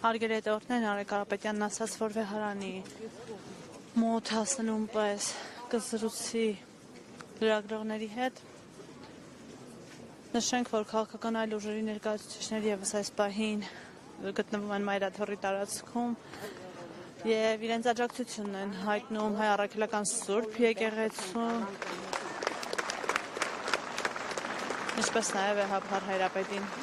Հարգելի հետևորդներ, Արեգ Կարապետյանն ասաց, որ վեհարանի մոտ հասնում պես կզրուցի լրագրողների հետ։ Նշենք, որ քաղաքական այլ ուժերի ներկայացուցիչներ ևս այս պահին գտնվում են Մայրաթոռի տարածքում եւ իրենց աջակցությունն են հայտնում Հայ առաքելական Սուրբ եկեղեցու, ինչպես նաեւ Վեհափար Հայրապետին։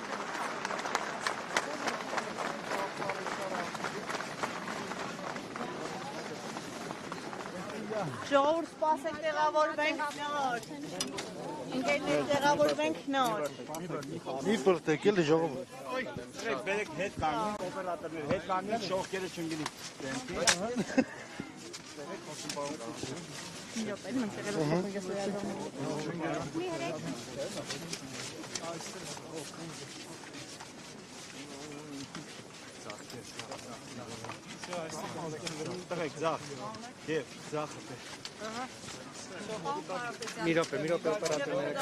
Ժողովուրդ, սպասեք, տեղավորվենք նոր։ Ընկերներ, տեղավորվենք նոր։ Մի պրտեք էլի ժողովուրդ։ Բերեք հետ կանգնի, օպերատորներ հետ կանգնի, շողքերը չընկնի։ Տղեկ, ձախ, և ձախ Մի րոպե օպերատորները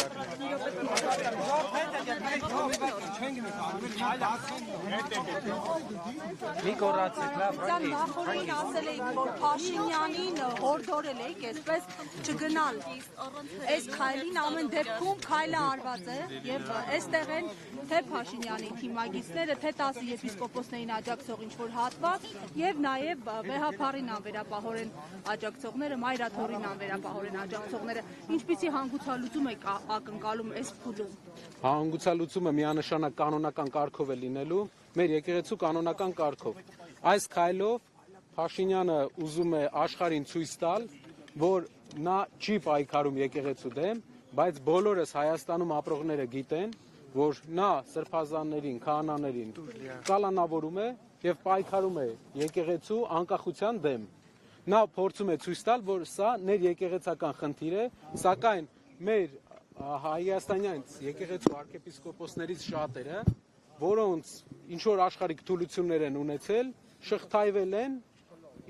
Մի կորացեք, լավ, նախորդին ասել էիք, որ Փաշինյանին հորդորել էիք, այսպես չգնալ։ Այս քայլին ամեն դեպքում քայլը արված է եւ այստեղ են թե Փաշինյանի թիմագիծները, թե 10 եպիսկոպոսներին աջակցող ինչ-որ հատված եւ նաեւ Վեհափարին անվերապահորեն աջակցողները, Մայրաթոռին անվերապահորեն աջակցողները, ինչպիսի հանգուցալուծում եք ակնկալում այս փուլում։ Հանգուցալուծումը միանշանակ կանոնական կարգով է լինելու, մեր եկեղեցու կանոնական կարգով։ Այս քայլով Փաշինյանը ուզում է աշխարհին ցույց տալ, որ նա չի պայքարում եկեղեցու դեմ, բայց բոլորս Հայաստանում ապրողները գիտեն, որ նա սրբազաններին, քահանաներին կալանավորում է եւ պայքարում է եկեղեցու անկախության դեմ։ Նա փորձում է ցույց տալ, որ սա ներեկեղեցական խնդիր է, սակայն մեր հայաստանյան եկեղեցու arczepiskopos-ներից շատերը, որոնց ինչ որ աշխարհիկ թուլություններ են ունեցել, շղթայվել են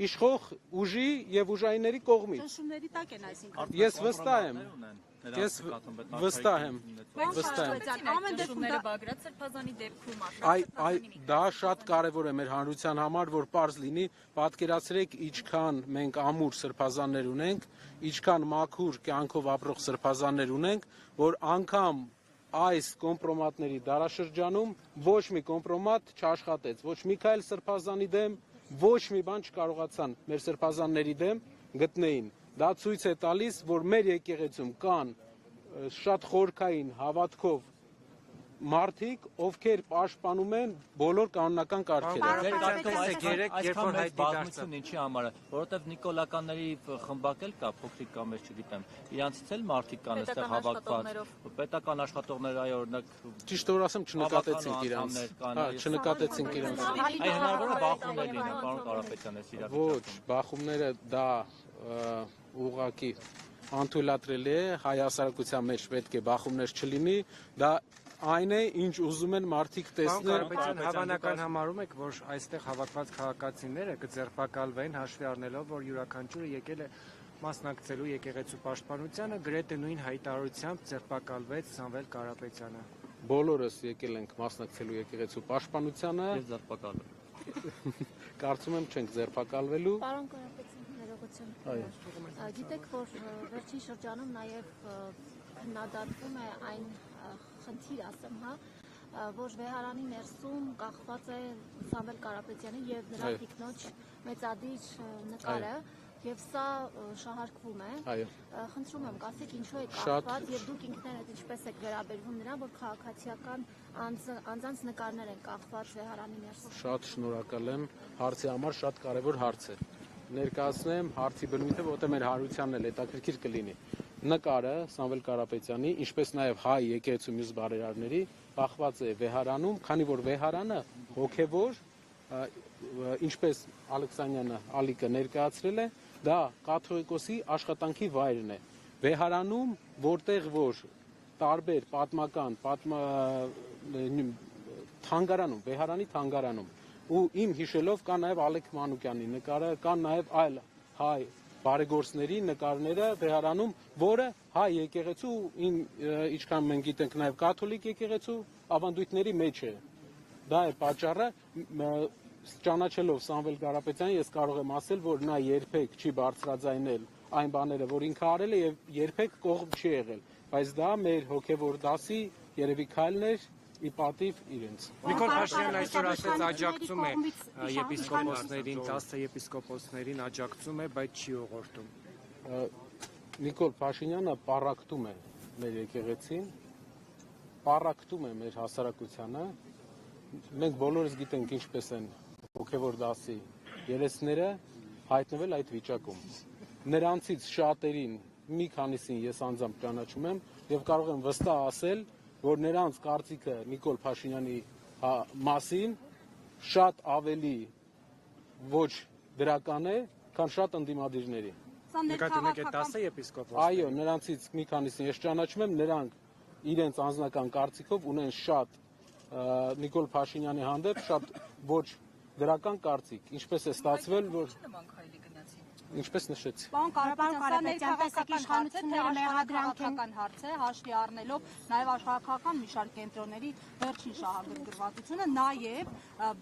իշխող ուժի եւ ուժայինների կողմից։ Ճնշումների տակ են այսինքն։ Ես վստահ եմ։ Ամեն դեպքում Բագրատ Սրբազանի դեպքում դա շատ կարևոր է մեր հանրության համար, որ պարզ լինի, պատկերացրեք, ինչքան մենք ամուր սրբազաններ ունենք, ինչքան մաքուր կյանքով ապրող սրբազաններ ունենք, որ անգամ այս կոմպրոմատների դարաշրջանում ոչ մի կոմպրոմատ չաշխատեց, ոչ մի քայլ սրբազանի դեմ, ոչ մի բան չկարողացան մեր սրբազանների դեմ գտնեին։ Դա ցույց է տալիս, որ մեր եկեղեցում կան շատ խորքային հավատքով մարդիկ, ովքեր պաշտպանում են բոլոր կանոնական կարգերը։ Այսքան բազմություն ինչի համար է, որովհետև նիկոլականների խմբակ էլ կա, փոքրիկ կամ ես չգիտեմ, իրանցից էլ մարդիկ կան այստեղ հավաքված, պետական աշխատողներ, այ օրինակ Ճիշտ որ ասեմ, չնկատեցինք իրանց։ Չնկատեցինք իրանց։ Այ հնարավոր է բախումներ լինեն, պարոն Կարապետյան, այս իրավիճակում։ Ոչ, բախումները դա ուղղակի անթույլատրելի է, հայ հասարակության մեջ պետք է բախումներ չլինի, դա այն է, ինչ ուզում են մարդիկ տեսնել։ Հավանական համարում եք, որ այստեղ հավաքված քաղաքացիները կձերբակալվեն հաշվի առնելով, որ յուրաքանչյուրը եկել է մասնակցելու եկեղեցու պաշտպանությանը, գրեթե նույն հայտարարությամբ ձերբակալվեց Սամվել Կարապետյանը։ Բոլորս եկել ենք մասնակցելու եկեղեցու պաշտպանությանը։ Ես ձերբակալվել։ Կարծում եմ չենք ձերբակալվելու։ Պարոն Կարապետյան, ներողություն։ Գիտեք, որ վերջին շրջանում նաև քննադատվում է այն խնդիր, ասեմ, որ վեհարանի ներսում կախված է Սամվել Կարապետյանի եւ նրա տիկնոջ մեծադիր նկարը, եւ սա շահարկվում է։ Խնդրում եմ, ասեք ինչու է կախված եւ դուք ինքներդ ինչպես եք վերաբերվում նրան, որ քաղաքացիական անձանց նկարներ են կախված վեհարանի ներսում։ Շատ շնորհակալ եմ հարցի համար, շատ կարևոր հարց է։ Ներկայացնեմ հարցի բնույթը, որտեղ մեր հանրությանն էլ հետաքրքիր կլինի։ Նկարը Սամվել Կարապետյանի, ինչպես նաև հայ եկեղեցու մյուս բարերարների, կախված է վեհարանում, քանի որ վեհարանը հոգևոր, ինչպես Ալեքսանյանը Ալիկը ներկայացրել է, դա կաթողիկոսի աշխատանքի վայրն է։ Վեհարանում, որտեղ որ տարբեր պատմական թանգարանում, վեհարանի թանգարանում, ու իմ հիշելով կա նաև Ալեք Մանուկյանի նկարը, կան նաև այլ հայ բարեգործների նկարները վեհարանում, որը հայ եկեղեցու, ինչքան մենք գիտենք նաև կաթոլիկ եկեղեցու ավանդույթների մեջ է։ Դա է պատճառը, ճանաչելով Սամվել Կարապետյանին, ես կարող եմ ասել, որ նա երբեք չի բարձրաձայնել այն բաները, որ ինքը արել է եւ երբեք կողմ չի եղել, բայց դա մեր հոգեվոր դասի երևի քայլն էր ի պատիվ իրենց։ Նիկոլ Փաշինյանն այսօր ասեց աջակցում է եպիսկոպոսներին, 10 եպիսկոպոսներին աջակցում է, բայց չի ուղղորդում։ Նիկոլ Փաշինյանը պառակտում է մեր եկեղեցին, պառակտում է մեր հասարակությանը։ Մենք բոլորս գիտենք ինչպես են հոգևոր դասի երեսները հայտնվել այդ վիճակում։ Նրանցից շատերին, մի քանիսին ես անձամբ ճանաչում եմ եւ կարող եմ վստահ ասել, որ նրանց կարծիքը Նիկոլ Փաշինյանի մասին շատ ավելի ոչ դրական է, քան շատ ընդդիմադիրների։ Նկատում եք 10 եպիսկոպոս։ Այո, նրանցից մի քանիսին ես ճանաչում եմ, նրանք իրենց անձնական կարծիքով ունեն շատ Նիկոլ Փաշինյանի հանդեպ շատ ոչ դրական կարծիք, ինչպես է ստացվել, որ ինչպես նշեցի։ Պարոն Կարապետյան, տեսեք իշխանությունները մեղադրանքական հարց է, հաշվի առնելով նաև աշխարհակական մի շարք կենտրոնների վերջին շահագրգռվածությունը, նաև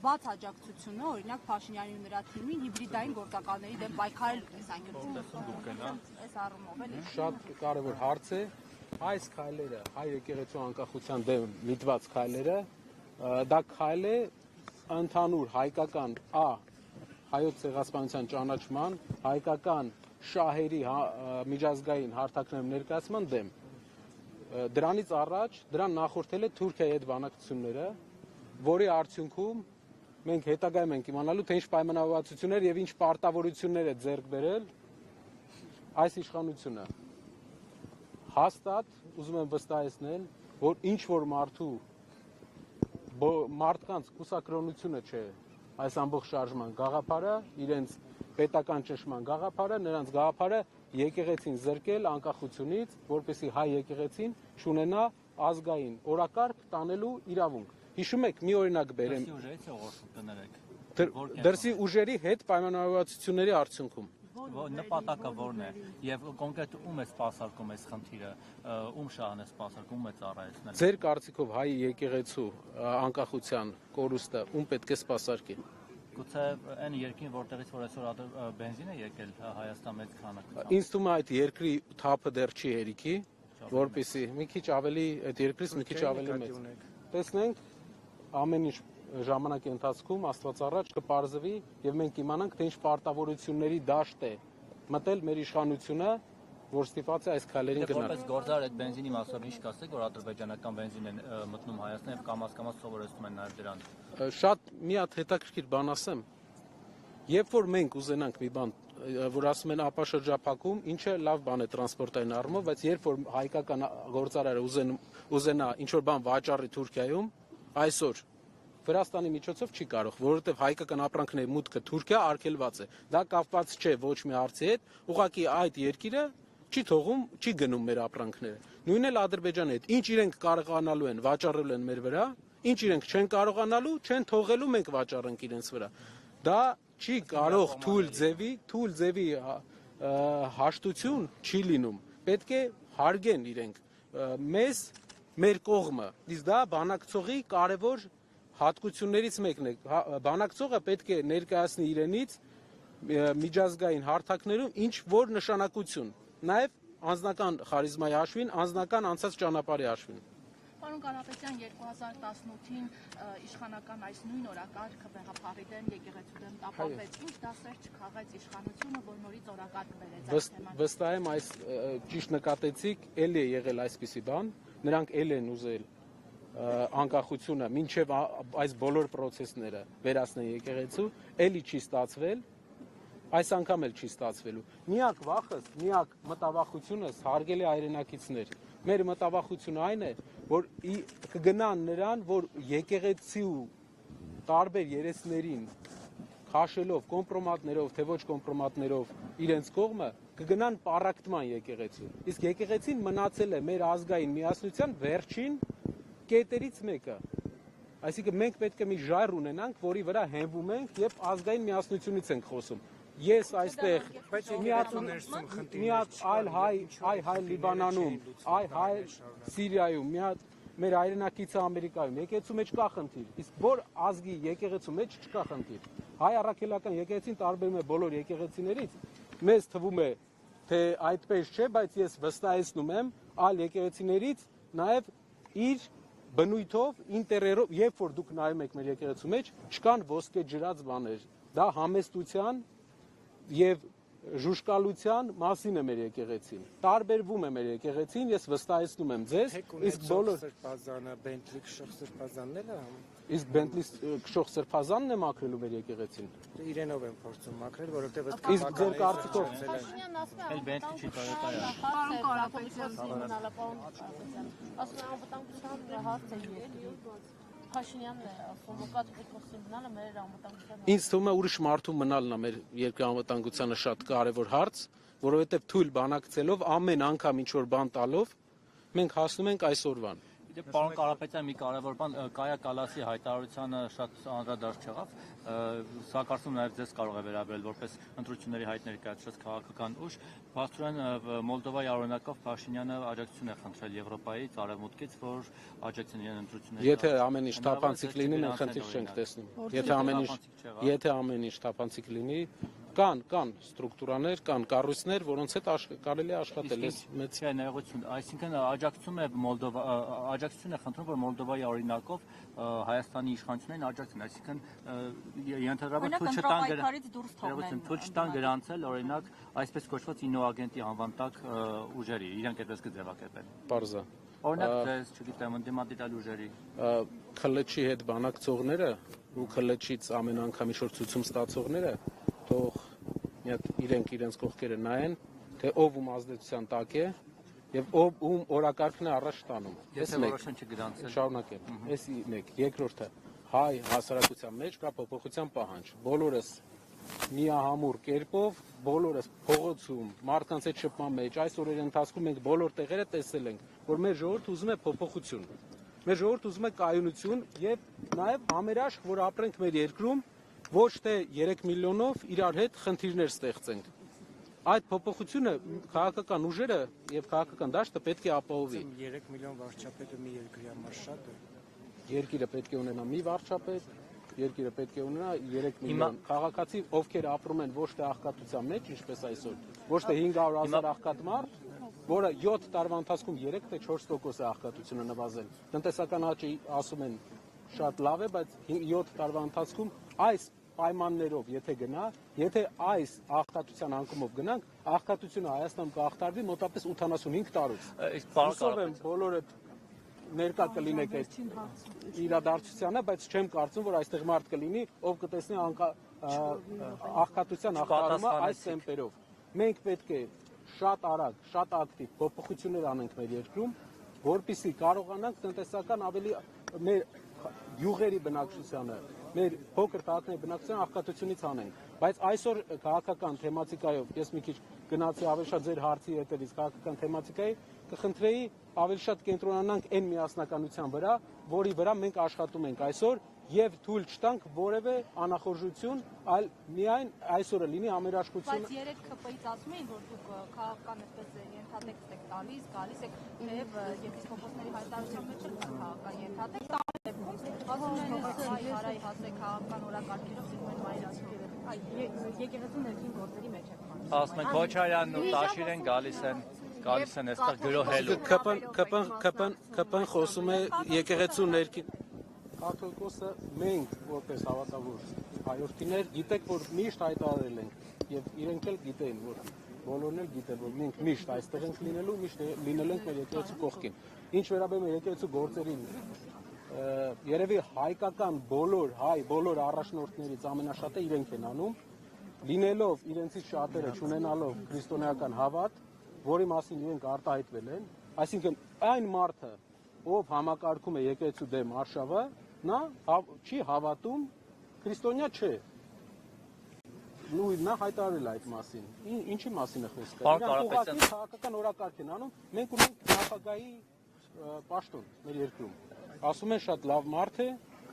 բաց աջակցությունը, օրինակ Փաշինյանի ու նրա թիմին հիբրիդային գործակալների դեմ պայքարելու տեսանկյունից։ Այս առումով էլի Շատ կարևոր հարց է։ Այս քայլերը, հայ եկեղեցու անկախության դեմ միտված քայլերը, դա քայլ է ընդհանուր հայկական հայոց ցեղասպանության ճանաչման, հայկական շահերի միջազգային հարթակներում ներկայացման դեմ։ Դրանից առաջ դրան նախորդել է Թուրքիայի հետ բանակցությունները, որի արդյունքում մենք հետագայում ենք իմանալու, թե ինչ պայմանավորվածություններ եւ ինչ պարտավորություններ է ձեռք բերել այս իշխանությունը։ Հաստատ ուզում եմ վստահեցնել, որ ինչ որ մարդկանց կուսակրոնությունը չէ այս ամբողջ շարժման գաղափարը, իրենց պետական ճնշման գաղափարը, նրանց գաղափարը եկեղեցին զրկել անկախությունից, որպեսզի հայ եկեղեցին չունենա ազգային օրակարգ տանելու իրավունք։ Հիշում եք, մի օրինակ բերեմ։ Դրսի ուժերի հետ պայմանավորվածությունների արդյունքում։ Նպատակը որն է եւ կոնկրետ ում է սպասարկում այս խնդիրը, ում շահն է սպասարկում, ում է ծառայեցնել։ Ձեր կարծիքով հայ եկեղեցու անկախության կորուստը ում պետք է սպասարկի։ Գուցե այն երկին, որտեղից որ այսօր բենզին է եկել Հայաստան մեծ քանակությամբ։ Ինձ թվում է այդ երկրի թափը դեռ չի հերիքի, որպեսզի մի քիչ ավելի այդ երկրից մի քիչ ավելի մեծ։ Տեսնենք ամեն ինչ ժամանակի ընթացքում Աստված առաջ կպարզվի եւ մենք իմանանք, թե ինչ պարտավորությունների դաշտ է մտել մեր իշխանությունը, որ ստիպված է այս քայլերին գնալ։ Որպես գործար այդ բենզինի մասով ինչ կասեք, որ ադրբեջանական բենզին են մտնում Հայաստան եւ կամաց սովորեցնում են նաեւ դրան։ Շատ մի հատ հետաքրքիր բան ասեմ։ Երբ որ մենք ուզենանք մի բան, որ ասում են ապաշրջափակում, ինչը լավ բան է տրանսպորտային առումով, բայց երբ որ հայկական գործարարը ուզենա ինչ որ բան վաճառի Թուրքիայում, այսօր Վրաստանի միջոցով չի կարող, որովհետև հայկական ապրանքների մուտքը Թուրքիա արգելված է։ Դա կապված չէ ոչ մի հարցի հետ, ուղղակի այդ երկիրը չի թողում, չի գնում մեր ապրանքները։ Նույնն էլ Ադրբեջանի հետ։ Ինչ իրենք կարողանալու են, վաճառել են մեր վրա, ինչ իրենք չեն կարողանալու, չեն թողելու, մենք վաճառենք իրենց վրա։ Դա չի կարող թույլ ձևի հաշտություն չի լինում։ Պետք է հարգեն իրենք մեզ, մեր կողմը։ Իսկ դա բանակցողի կարևոր հատկություններից մեկն է։ Բանակցողը պետք է ներկայացնի իրենից միջազգային հարթակներում ինչ որ նշանակություն, նաև անձնական խարիզմայի հաշվին, անձնական անցած ճանապարհի հաշվին։ Պարոն Կարապետյան, 2018-ին իշխանական այս նույն օրակարգը Բեղափարի դեմ, եկեղեցու դեմ տապալվեց, ինչ դասեր չքաղեց իշխանությունը, որ նորից օրակարգ բերեց այս թեման։ Վստահ եմ, այս ճիշտ նկատեցիք, էլի է եղել այսպիսի բան, նրանք էլ են ուզել անկախությունը մինչև այս բոլոր process-ները վերացնել եկեղեցու, էլի չի ստացվել, այս անգամ էլ չի ստացվելու։ Միակ վախս, միակ մտավախությունս հարգելի հայրենակիցներ, մեր մտավախությունը այն է, որ կգնան նրան, որ եկեղեցու տարբեր երեսներին քաշելով, կոմպրոմատներով, թե ոչ կոմպրոմատներով իրենց կողմը, կգնան պառակտման եկեղեցու։ Իսկ եկեղեցին մնացել է մեր ազգային միասնության վերջին կետերից մեկը, այսինքն մենք պետք է մի ժայռ ունենանք, որի վրա հենվում ենք եւ ազգային միասնությունից ենք խոսում։ Ես այստեղ մի հատ այլ հայ Լիբանանում, այլ հայ Սիրիայում, մի հատ մեր հայրենակիցը Ամերիկայում, եկեղեցու մեջ կա խնդիր, իսկ որ ազգի եկեղեցու մեջ չկա խնդիր։ Հայ առաքելական եկեղեցին տարբերում է բոլոր եկեղեցիներից, մեզ թվում է, թե այդպես չէ, բայց ես վստահեցնում եմ այլ եկեղեցիներից նաև իր բնույթով, ինտերերով, երբ որ դուք նայում եք մեր եկեղեցու մեջ, չկան ոսկե ջրած բաներ, դա համեստության եւ ժուշկալության մասին է մեր եկեղեցին։ Տարբերվում է մեր եկեղեցին, ես վստահեցնում եմ ձեզ, իսկ բոլոր սրբազանը, Բենտլի քշող սրբազանն էլ է։ Իսկ Բենտլի քշող սրբազանն է մաքրելու մեր եկեղեցին։ Իրենով են փորձում մաքրել, որովհետև իսկ ձեր կարծիքով Էլ Բենտլի չի Toyota-ը։ Պարոն Կարապետյան, անվտանգության հարց է երկրի։ Փաշինյանն է ասում, կաթ պետքոսին մնալը մեր անվտանգության։ Ինձ թվում է ուրիշ մարդու մնալն է մեր երկրի անվտանգությանը շատ կարևոր հարց, որովհետև թույլ բանակցելով ամեն անգամ ինչ որ բան տալով մենք հասնում ենք այսօրվան։ Պարոն Կարապետյան, մի կարևոր բան, Կայա Կալասի հայտարարությանը շատ անդրադարձ չեղավ, սա կարծում նաև ձեզ կարող է վերաբերել որպես ընտրությունների հայտ ներկայացրած քաղաքական ուժ, փաստորեն Մոլդովայի օրինակով Փաշինյանը աջակցություն է խնդրել Եվրոպայից, Արևմուտքից, որ աջակցեն իրեն ընտրությունների։ Եթե ամեն ինչ թափանցիկ լինի, մենք խնդիր չենք տեսնում։ Եթե ամեն ինչ թափանցիկ լինի, կան ստրուկտուրաներ, կան կառույցներ, որոնց հետ կարելի է աշխատել։ Ներողություն, այսինքն աջակցություն է խնդրում, որ Մոլդովայի օրինակով Հայաստանի իշխանություններին աջակցեն, այսինքն ենթադրաբար թույլ չտան գրանցել օրինակ այսպես կոչված ինոագենտի անվան տակ ուժերի, իրենք այդպես կձևակերպեն։ Պարզա։ Օրինակ ձեզ, չգիտեմ, ընդդիմադիր ուժերի։ ՔԼՉ-ի հետ բանակցողները ու ՔԼՉ-ից ամեն անգամ ինչ-որ ցույցում ստացողները թող մի հատ իրենց կողքերը նայեն, թե ով ում ազդեցության տակ է եւ ով ում օրակարգն է առաջ տանում։ Եթե որոշեն չգրանցել։ Շարունակեմ։ Էս մեկ, երկրորդը հայ հասարակության մեջ կա փոփոխության պահանջ։ Բոլորս միահամուռ կերպով, բոլորս փողոցում, մարդկանց հետ շփման մեջ, այս օրերի ընթացքում մենք բոլոր տեղերը տեսել ենք, որ մեր ժողովուրդը ուզում է փոփոխություն։ Մեր ժողովուրդը ուզում է կայունություն եւ նաեւ համերաշխ, որ ապրենք մեր երկրում, ոչ թե 3 միլիոնով իրար հետ խնդիրներ ստեղծենք։ Այդ փոփոխությունը քաղաքական ուժերը եւ քաղաքական դաշտը պետք է ապահովի։ 3 միլիոն վարչապետը մի երկրի համար շատ է։ Երկիրը պետք է ունենա մի վարչապետ, երկիրը պետք է ունենա 3 միլիոն քաղաքացի, ովքեր ապրում են ոչ թե աղքատության մեջ, ինչպես այսօր, ոչ թե 500,000 աղքատ մարդ, որը 7 տարվա ընթացքում 3 թե 4% է աղքատությունը նվազել։ Տնտեսական աճի ասում են շատ լավ է, բայց 7 տարվա ընթացքում այս պայմաններով եթե գնա, եթե այս աղքատության անկումով գնանք, աղքատությունը Հայաստանում կաղթարվի մոտապես 85 տարուց։ Հուսով եմ բոլորը ներկա կլինեք այդ իրադարձությանը, բայց չեմ կարծում, որ այստեղ մարդ կլինի, ով կտեսնի աղքատության աղթարումը այս տեմպերով։ Մենք պետք է շատ արագ, շատ ակտիվ փոփոխություններ անենք մեր երկրում, որպեսզի կարողանանք տնտեսական ավելի մեր յուղերի բնակչությանը, մեր փոքր քաղաքների բնակչության աղքատությունից անենք, բայց այսօր քաղաքական թեմատիկայով ես մի քիչ գնացի ավելի շատ ձեր հարցի հետևից քաղաքական թեմատիկայի կխնդրեի ավելի շատ կենտրոնանանք այն միասնականության վրա, որի վրա մենք աշխատում ենք այսօր եւ թույլ չտանք որևէ անախորժություն, այլ միայն այսօրը լինի համերաշխություն։ Բայց 3 ՔՊ-ից ասում էին, որ դուք քաղաքական այսպես ենթատեքստ եք տալիս, գալիս եք եւ եպիսկոպոսների հայտարարության մեջ էլ քաղաքական ենթատեքստ ասում են հարայի հասե քաղաքական օրակարգերով սիրում են մայրացնել։ Եկեղեցու ներքին գործերի մեջ եք մտնում։ Ասում են Քոչարյանն ու Տաշիրեն գալիս են այստեղ գրոհելու։ ԿՊ-ն խոսում է եկեղեցու ներքին Կաթողիկոսը մենք որպես հավատավոր հայրենիներ գիտեք, որ միշտ հայտարարել ենք եւ իրենք էլ գիտեն, որ բոլորն էլ գիտեն, որ մենք միշտ այստեղ ենք լինելու, միշտ լինել ենք մեր եկեղեցու կողքին։ Ինչ վերաբերում է եկեղեցու գործերին, երևի հայկական բոլոր առաջնորդներից ամենաշատը իրենք են անում, լինելով իրենցից շատերը չունենալով քրիստոնեական հավատ, որի մասին իրենք արտահայտվել են, այսինքն այն մարդը, ով համակարգում է եկեղեցու դեմ արշավը, նա չի հավատում, քրիստոնյա չէ։ Նա հայտարարել է այդ մասին։ Ինչի մասին է խոսքը։ Իրանք քաղաքական օրակարգ են անում, մենք ունենք նախագահի պաշտոն մեր երկրում։ Ասում են շատ լավ մարդ է,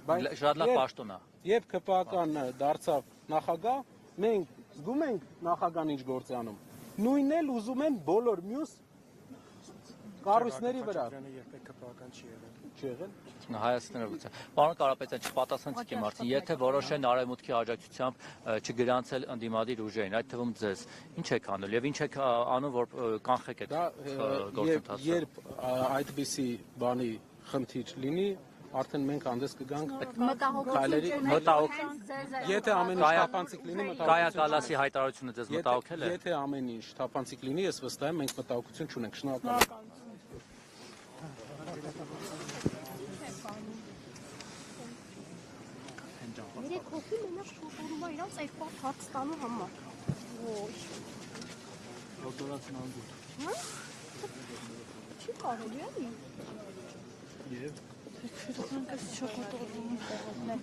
բայց շատ լավ պաշտոն է։ Երբ ԿՊԱ-կան դարձավ նախագահ, մենք զգում ենք նախագահն ինչ գործ է անում։ Նույնն էլ ուզում են բոլոր մյուս կառույցների վրա։ Երբեք ԿՊԱ-կան չի եղել։ չի եղել։ Հայաստանրության։ Պարոն Կարապետյան, չպատասխանեցիք իմ հարցին, եթե որոշեն արևմուտքի աջակցությամբ չգրանցել ընդդիմադիր ուժերին, այդ թվում ձեզ, ինչ եք անել եւ ինչ եք անում, որ կանխեք այդ գործընթացը։ Երբ այդպիսի բանի խնդիր լինի, արդեն մենք հանդես կգանք քայլերի եթե ամեն ինչ թափանցիկ լինի Կայա Կալասի հայտարարությունը ձեզ մտահոգել է։ Եթե ամեն ինչ թափանցիկ լինի, ես վստահ եմ մենք մտահոգություն չունենք։ Շնորհակալ եմ։ Երեք հոգի մենակ շոկորում է իրանց այդ պատ հարց տանու համար։ Ոչ։ Դոկտորացն անգուտ։ Հա? Չի կարելի է։ Ես շոկոտորում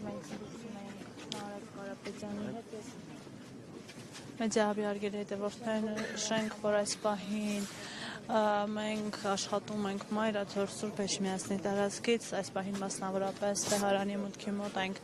մենք զրուցում ենք Նարեկ Կարապետյանի հետ։ Մեդիահաբիարգել հետևորդներն շենք, որ այս պահին մենք աշխատում ենք Մայրաթոր Սուրբ Էջմիածնի տարածքից, այս պահին մասնավորապես Տեհարանի մուտքի մոտ ենք